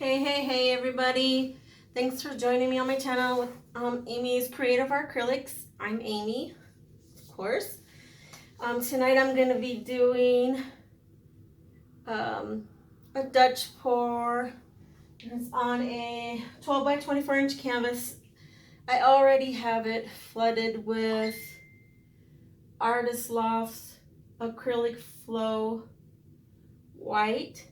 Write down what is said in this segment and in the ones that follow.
Hey everybody. Thanks for joining me on my channel with Amy's Creative Acrylics. I'm Amy, of course. Tonight I'm going to be doing a Dutch pour. It's on a 12 by 24 inch canvas. I already have it flooded with Lofts Acrylic Flow White.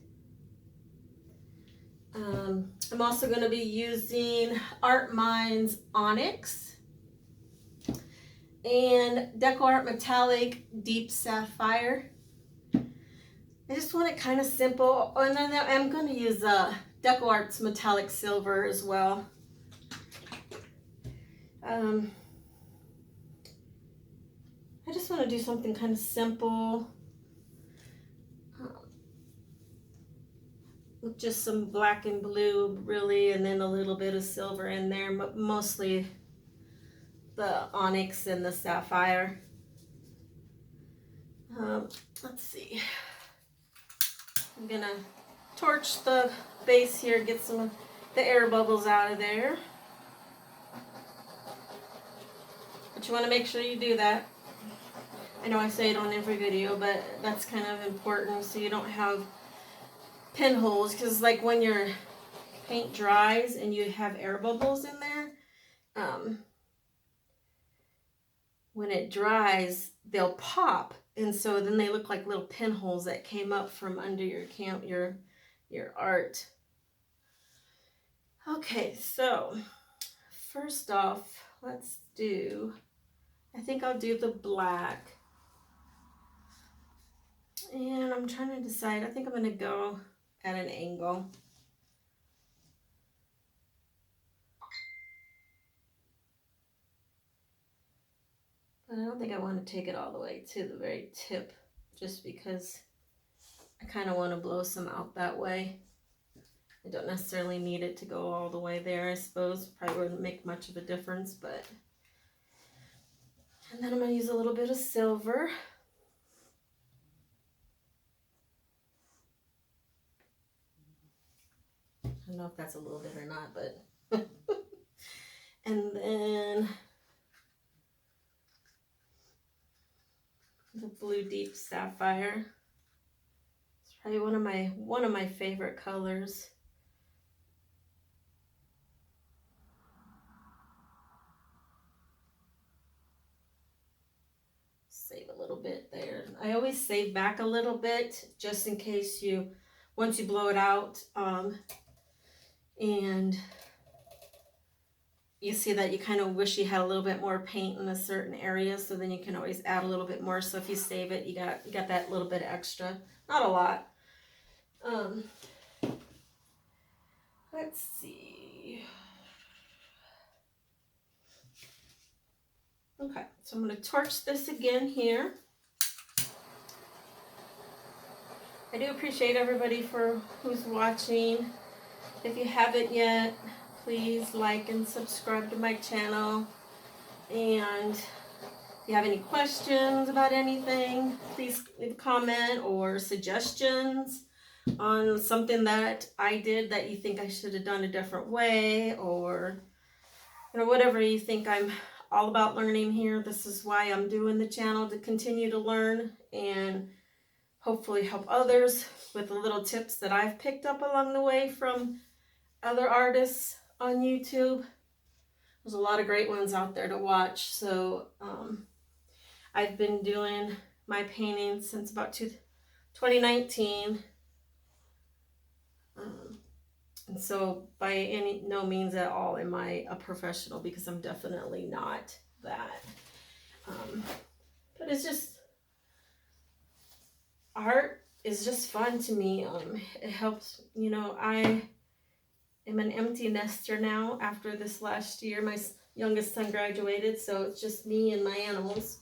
I'm also going to be using Artminds Oynx and Decoart Metallic Deep Sapphire. I just want it kind of simple, and then I'm going to use Decoart's Metallic Silver as well. I just want to do something kind of simple. With just some black and blue really, and then a little bit of silver in there, but mostly the onyx and the sapphire. Let's see, I'm gonna torch the base here, get some of the air bubbles out of there, but you want to make sure you do that. I know I say it on every video, but that's kind of important so you don't have pinholes, because like when your paint dries and you have air bubbles in there, when it dries they'll pop, and so then they look like little pinholes that came up from under your art. Okay, so first off, let's do, I think I'll do the black, and I'm trying to decide. I think I'm going to go at an angle. But I don't think I want to take it all the way to the very tip, just because I kind of want to blow some out that way. I don't necessarily need it to go all the way there, I suppose. Probably wouldn't make much of a difference, but... And then I'm going to use a little bit of silver. I don't know if that's a little bit or not, but... And then... the blue deep sapphire. It's probably one of my favorite colors. Save a little bit there. I always save back a little bit just in case once you blow it out, and you see that you kind of wish you had a little bit more paint in a certain area, so then you can always add a little bit more. So if you save it, you got that little bit extra, not a lot. Let's see. Okay, so I'm going to torch this again here. I do appreciate everybody who's watching. If you haven't yet, please like and subscribe to my channel. And if you have any questions about anything, please leave a comment or suggestions on something that I did that you think I should have done a different way, or whatever you think. I'm all about learning here. This is why I'm doing the channel, to continue to learn and hopefully help others with the little tips that I've picked up along the way from other artists on YouTube. There's a lot of great ones out there to watch. So I've been doing my painting since about 2019. And so by no means at all am I a professional, because I'm definitely not that. But it's just, art is just fun to me. It helps, I am an empty nester now after this last year. My youngest son graduated, so it's just me and my animals.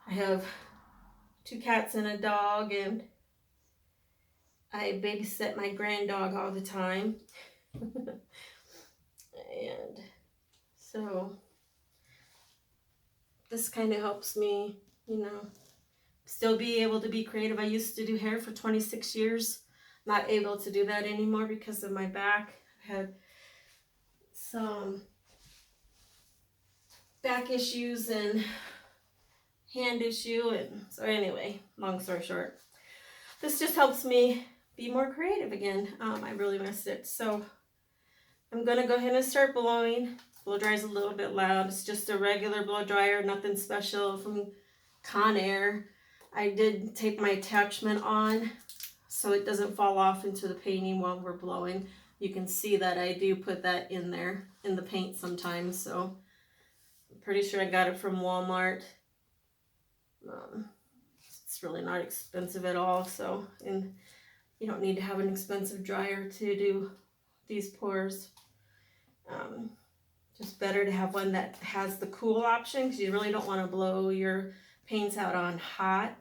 I have 2 cats and a dog, and I babysit my granddog all the time. And so this kind of helps me, still be able to be creative. I used to do hair for 26 years. not able to do that anymore because of my back. I had some back issues and hand issue, and so anyway, long story short, this just helps me be more creative again. I really missed it. So I'm gonna go ahead and start blowing. Blow dry is a little bit loud. It's just a regular blow dryer, nothing special from Conair. I did tape my attachment on so it doesn't fall off into the painting while we're blowing. You can see that I do put that in there in the paint sometimes, so I'm pretty sure I got it from Walmart. It's really not expensive at all, so, and you don't need to have an expensive dryer to do these pours. Just better to have one that has the cool option, because you really don't want to blow your paints out on hot.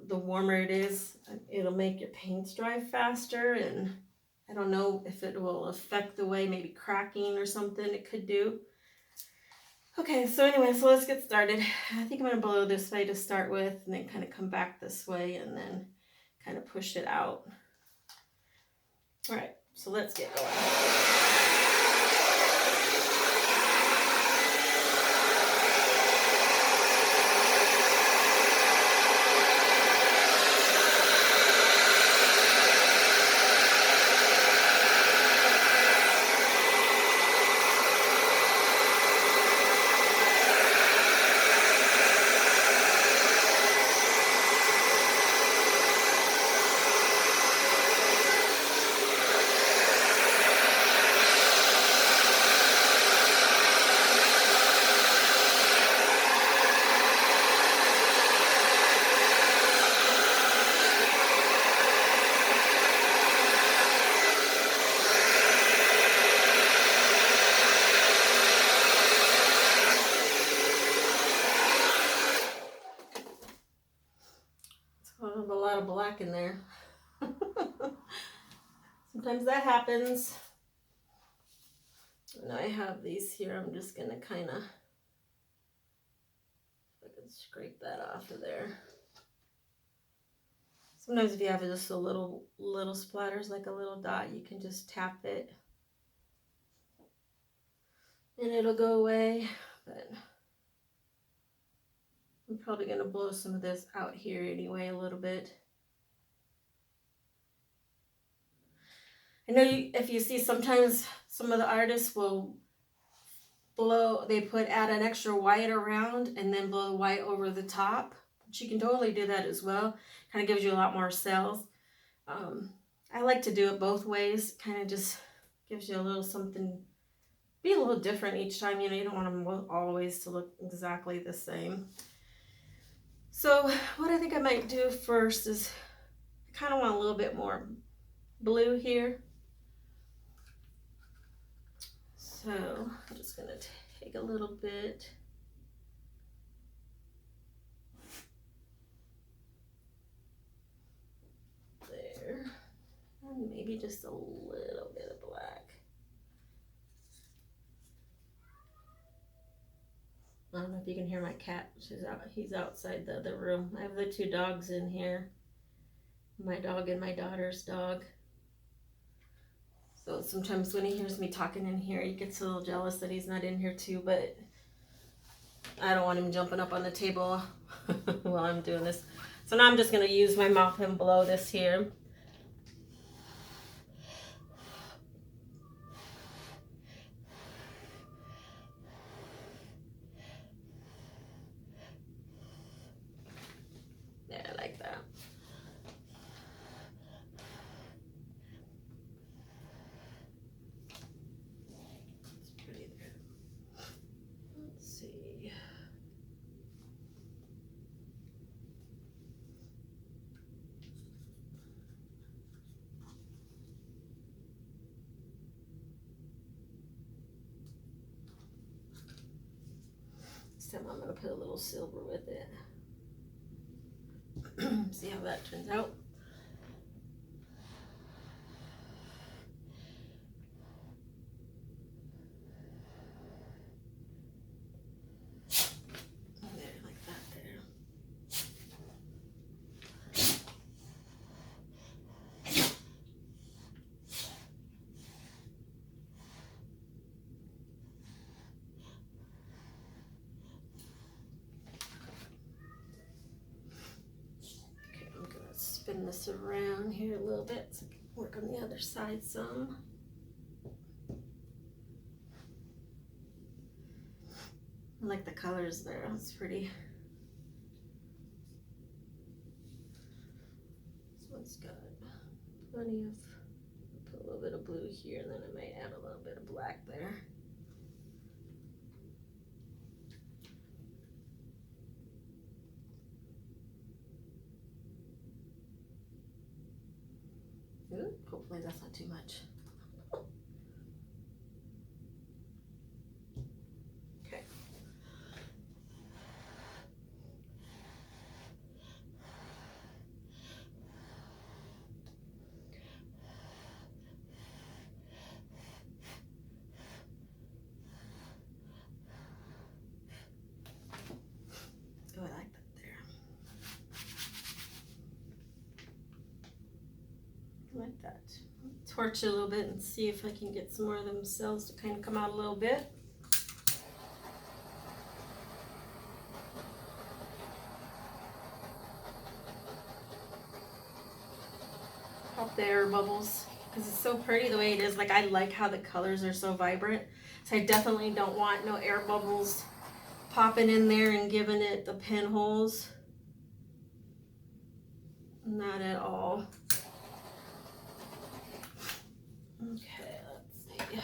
The warmer it is, it'll make your paints dry faster, and I don't know if it will affect the way, maybe cracking or something it could do. Okay, so anyway, so let's get started. I think I'm going to blow this way to start with, and then kind of come back this way, and then kind of push it out. All right, so let's get going. A lot of black in there. Sometimes that happens. And I have these here. I'm just going to kind of, if I can scrape that off of there. Sometimes if you have just a little splatters, like a little dot, you can just tap it and it'll go away. But I'm probably going to blow some of this out here anyway a little bit. I know if you see sometimes some of the artists will blow, they add an extra white around and then blow the white over the top. But you can totally do that as well. Kind of gives you a lot more cells. I like to do it both ways. Kind of just gives you a little something, be a little different each time. You know, you don't want them always to look exactly the same. So what I think I might do first is I kind of want a little bit more blue here. So I'm just going to take a little bit. There. And maybe just a little bit of black. I don't know if you can hear my cat. He's outside the other room. I have the two dogs in here. My dog and my daughter's dog. So sometimes when he hears me talking in here, he gets a little jealous that he's not in here too, but I don't want him jumping up on the table while I'm doing this. So now I'm just going to use my mop and blow this here. Yeah, I like that. I'm going to put a little silver with it. See how that turns out. There, like that there. turn this around here a little bit so I can work on the other side some. I like the colors there, that's pretty. This one's got plenty of, put a little bit of blue here, and then I might add a little bit of black there. Ooh, hopefully that's not too much. Okay. Oh, I like that there. I like that. Torch it a little bit and see if I can get some more of them cells to kind of come out a little bit. Pop the air bubbles because it's so pretty the way it is. Like, I like how the colors are so vibrant. So I definitely don't want no air bubbles popping in there and giving it the pinholes. Not at all. Okay, let's see.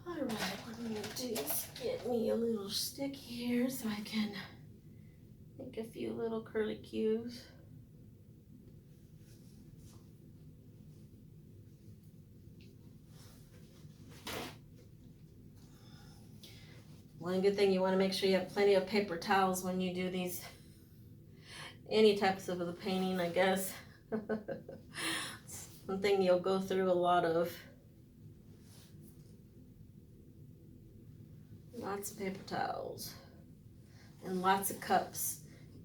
Alright, what I'm going to do is get me a little stick here so I can make a few little curly cues. One good thing, you want to make sure you have plenty of paper towels when you do these, any types of the painting, I guess. Something you'll go through a lot of. Lots of paper towels and lots of cups.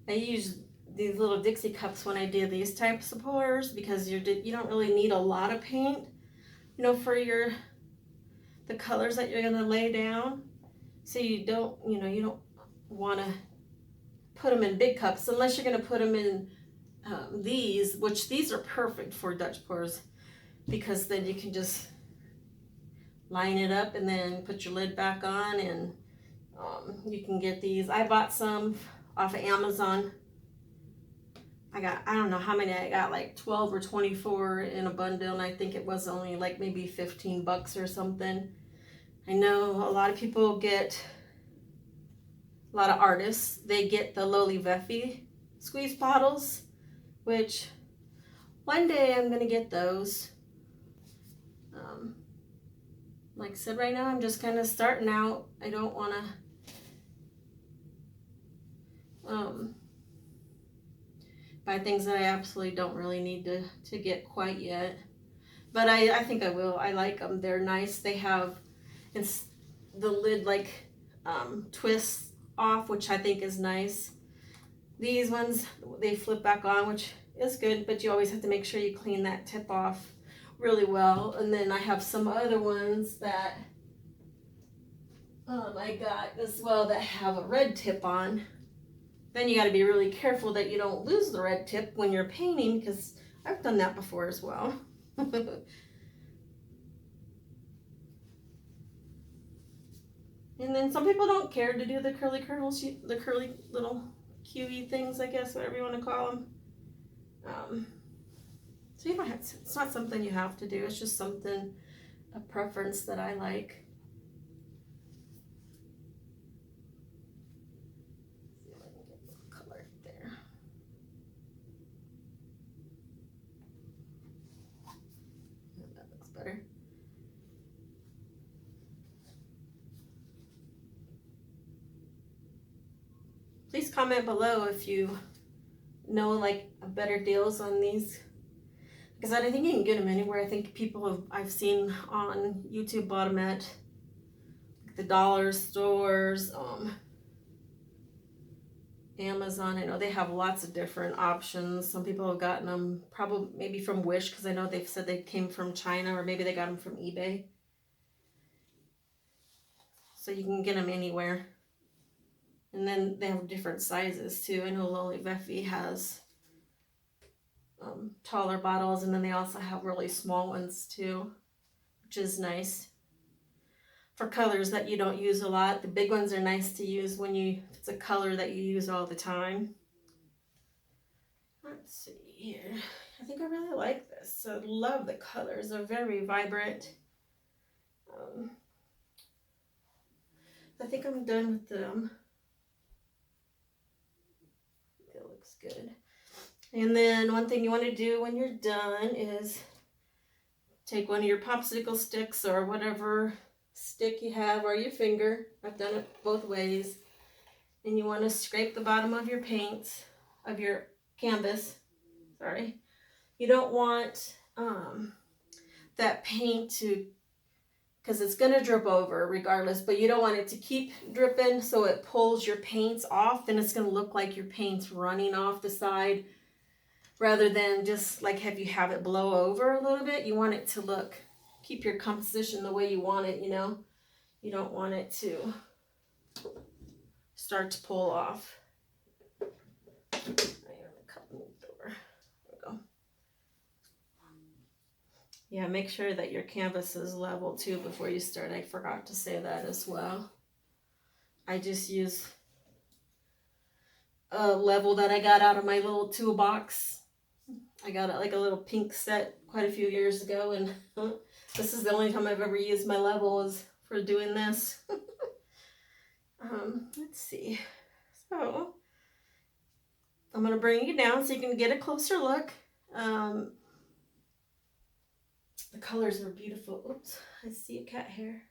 I use these little Dixie cups when I do these types of pours because you don't really need a lot of paint, you know, for the colors that you're gonna lay down. So you don't want to put them in big cups unless you're gonna put them in these, which these are perfect for Dutch pours because then you can just line it up and then put your lid back on, and you can get these. I bought some off of Amazon. I don't know how many I got, like 12 or 24 in a bundle, and I think it was only like maybe 15 bucks or something. I know a lot of people get, a lot of artists, they get the Loli Veffy squeeze bottles, which one day I'm gonna get those. Like I said, right now I'm just kind of starting out. I don't want to buy things that I absolutely don't really need to get quite yet. But I think I will. I like them. They're nice. They have the lid like twists off, which I think is nice. These ones, they flip back on, which is good, but you always have to make sure you clean that tip off really well. And then I have some other ones that I got as well that have a red tip on. Then you got to be really careful that you don't lose the red tip when you're painting, because I've done that before as well. And then some people don't care to do the curly curls, the curly little QE things, I guess, whatever you want to call them. So you don't have to, it's not something you have to do. It's just something, a preference that I like. See if I can get a little color there. That looks better. Please comment below if you know like better deals on these, because I don't think you can get them anywhere. I think I've seen on YouTube bought them at the dollar stores, Amazon. I know they have lots of different options. Some people have gotten them probably maybe from Wish, because I know they've said they came from China, or maybe they got them from eBay. So you can get them anywhere. And then they have different sizes too. I know Loli Veffy has taller bottles, and then they also have really small ones too, which is nice for colors that you don't use a lot. The big ones are nice to use when if it's a color that you use all the time. Let's see here. I think I really like this. I love the colors. They're very vibrant. I think I'm done with them. It looks good. And then one thing you want to do when you're done is take one of your popsicle sticks or whatever stick you have, or your finger. I've done it both ways. And you want to scrape the bottom of your paint, of your canvas. Sorry. You don't want that paint to, because it's going to drip over regardless, but you don't want it to keep dripping so it pulls your paints off. Then it's going to look like your paint's running off the side rather than just like if you have it blow over a little bit. You want it to keep your composition the way you want it, you know. You don't want it to start to pull off. Yeah, make sure that your canvas is level too before you start. I forgot to say that as well. I just use a level that I got out of my little toolbox. I got like a little pink set quite a few years ago, and this is the only time I've ever used my level is for doing this. Let's see. So I'm going to bring you down so you can get a closer look. The colors are beautiful. Oops, I see a cat hair.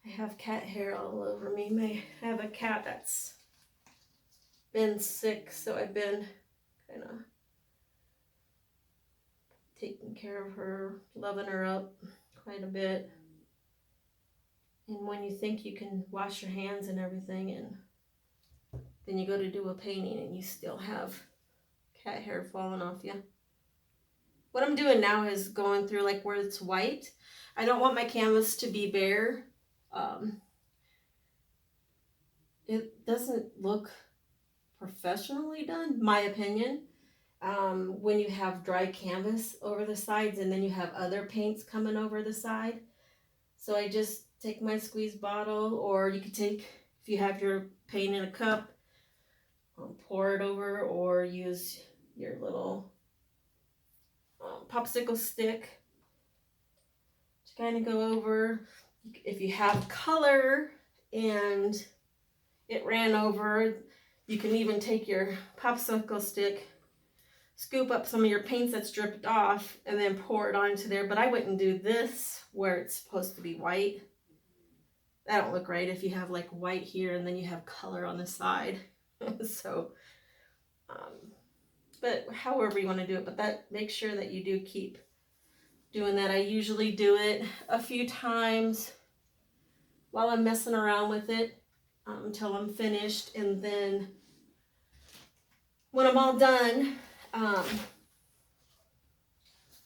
I have cat hair all over me. I have a cat that's been sick, so I've been kind of taking care of her, loving her up quite a bit. And when you think you can wash your hands and everything, and then you go to do a painting and you still have cat hair falling off you. What I'm doing now is going through like where it's white. I don't want my canvas to be bare. It doesn't look professionally done, my opinion. When you have dry canvas over the sides and then you have other paints coming over the side. So I just take my squeeze bottle, or you could take, if you have your paint in a cup, pour it over, or use your little popsicle stick to kind of go over. If you have color and it ran over, you can even take your popsicle stick, scoop up some of your paints that's dripped off, and then pour it onto there. But I wouldn't do this where it's supposed to be white. That don't look right if you have like white here and then you have color on the side. So but however you want to do it, but that, make sure that you do keep doing that. I usually do it a few times while I'm messing around with it until I'm finished, and then when I'm all done,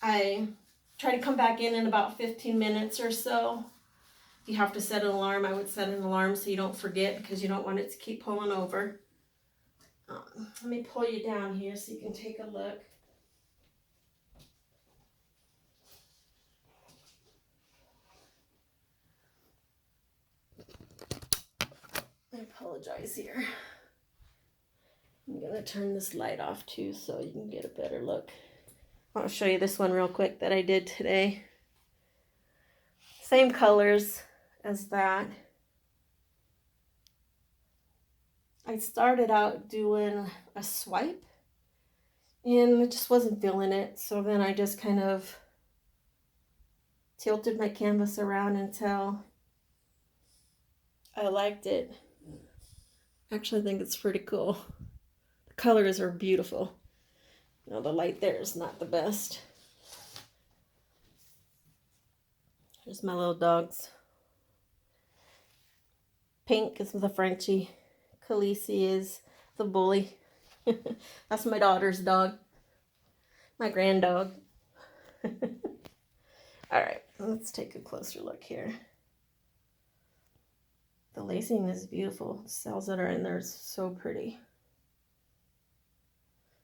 I try to come back in about 15 minutes or so. If you have to set an alarm, I would set an alarm so you don't forget, because you don't want it to keep pulling over. Let me pull you down here so you can take a look. I apologize here. I'm going to turn this light off too so you can get a better look. I'll show you this one real quick that I did today. Same colors as that. I started out doing a swipe and I just wasn't feeling it. So then I just kind of tilted my canvas around until I liked it. Actually, I think it's pretty cool. The colors are beautiful. You know, the light there is not the best. Here's my little dogs. Pink is the Frenchie. Khaleesi is the bully. That's my daughter's dog. My grand dog. All right. Let's take a closer look here. The lacing is beautiful. The cells that are in there is so pretty.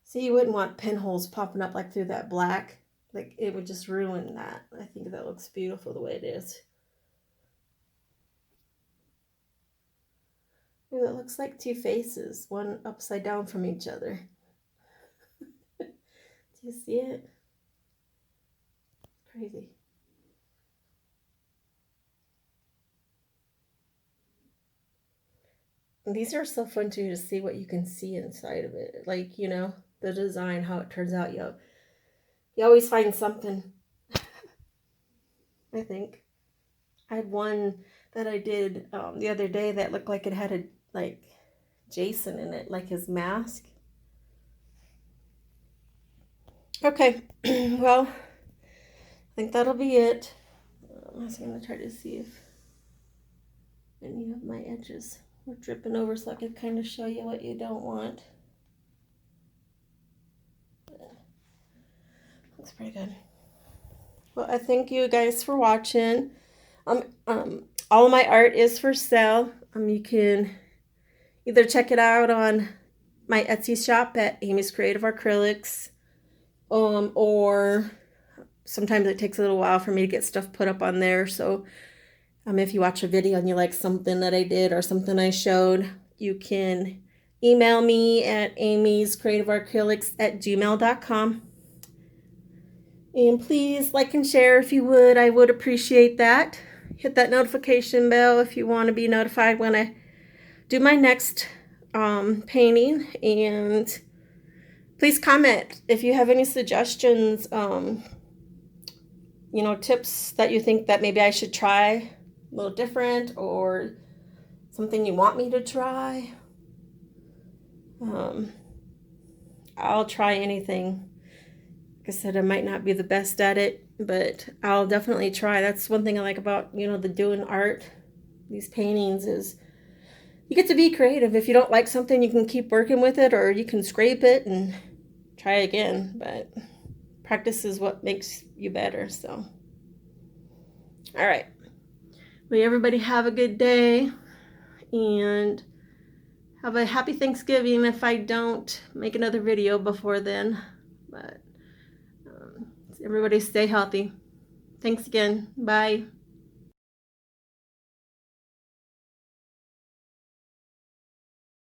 See, you wouldn't want pinholes popping up like through that black. Like, it would just ruin that. I think that looks beautiful the way it is. Ooh, it looks like two faces, one upside down from each other. Do you see it? It's crazy. And these are so fun too, to see what you can see inside of it. Like, you know, the design, how it turns out. You always find something. I think. I had one that I did the other day that looked like it had a, like, Jason in it, like his mask. Okay, well, I think that'll be it. I'm just going to try to see if any of my edges were dripping over so I could kind of show you what you don't want. Looks pretty good. Well, I thank you guys for watching. All of my art is for sale. You can either check it out on my Etsy shop at Amy's Creative Acrylics, or sometimes it takes a little while for me to get stuff put up on there. So if you watch a video and you like something that I did or something I showed, you can email me at amyscreativeacrylics@gmail.com. And please like and share if you would. I would appreciate that. Hit that notification bell if you want to be notified when I do my next painting. And please comment if you have any suggestions, you know, tips that you think that maybe I should try a little different, or something you want me to try. I'll try anything. Like I said, I might not be the best at it, but I'll definitely try. That's one thing I like about, you know, the doing art, these paintings, is you get to be creative. If you don't like something, you can keep working with it, or you can scrape it and try again. But practice is what makes you better. So, all right. Well, everybody have a good day, and have a happy Thanksgiving if I don't make another video before then. But everybody stay healthy. Thanks again. Bye.